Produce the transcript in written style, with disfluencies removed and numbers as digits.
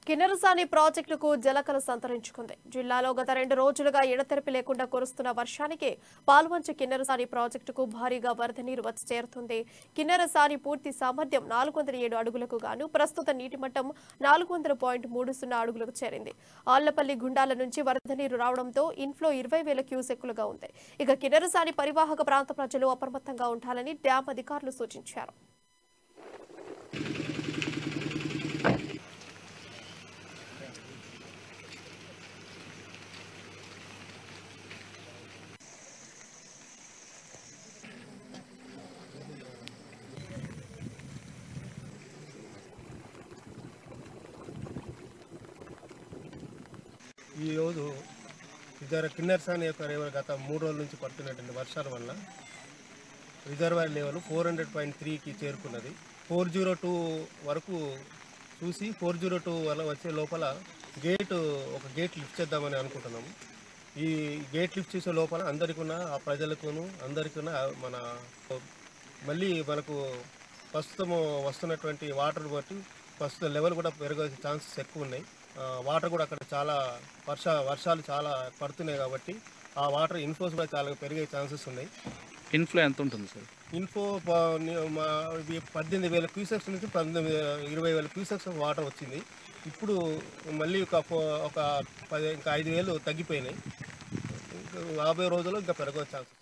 కిన్నెరసాని ప్రాజెక్టుకు జలకల సంతరించుకుంది. జిల్లాలో గత 2 రోజులుగా ఎడతెరిపి లేకుండా కురుస్తున్న వర్షానికి పాల్వంచ కిన్నెరసాని ప్రాజెక్టుకు భారీగా వరద నీరు వచ్చి చేరుతుంది. కిన్నెరసాని పూర్తి సామర్థ్యం 407 అడుగులకు గాను ప్రస్తుత నీటి మట్టం 400.30 అడుగులకు చేరింది. ఆళ్లపల్లి గుండాల నుంచి వరద నీరు రావడంతో ఇన్ఫ్లో 20,000 క్యూసెక్కులుగా ఉంది. ఇక కిన్నెరసాని పరివాహక ప్రాంత ప్రజలు అప్రమత్తంగా ఉండాలని డ్యాం అధికారులు సూచించారు. ఈరోజు కిన్నెరసాని యొక్క గత 3 రోజుల నుంచి పడుతున్నటువంటి వర్షాల వల్ల రిజర్వాయర్ లెవెల్ 400.3కి చేరుకున్నది. 402 వరకు చూసి 402 వల్ల వచ్చే లోపల ఒక గేట్ లిఫ్ట్ చేద్దామని అనుకుంటున్నాము. ఈ గేట్ లిఫ్ట్ చేసే లోపల అందరికీ ఆ ప్రజలకును అందరికీ మళ్ళీ మనకు ప్రస్తుతం వస్తున్నటువంటి వాటర్ బట్టి ప్రస్తుత లెవెల్ కూడా పెరిగే ఛాన్సెస్ ఎక్కువ ఉన్నాయి. వాటర్ కూడా అక్కడ చాలా వర్షాలు చాలా పడుతున్నాయి కాబట్టి ఆ వాటర్ ఇన్ఫ్లోస్ కూడా చాలా పెరిగే ఛాన్సెస్ ఉన్నాయి. ఇన్ఫ్లో ఎంత ఉంటుంది సార్? ఇన్ఫ్లో 18,000 క్యూసెక్స్ నుంచి 20,000 క్యూసెక్స్ వాటర్ వచ్చింది. ఇప్పుడు మళ్ళీ ఇంకా 5,000 తగ్గిపోయినాయి. 50 రోజుల్లో ఇంకా పెరగవచ్చు ఛాన్సెస్.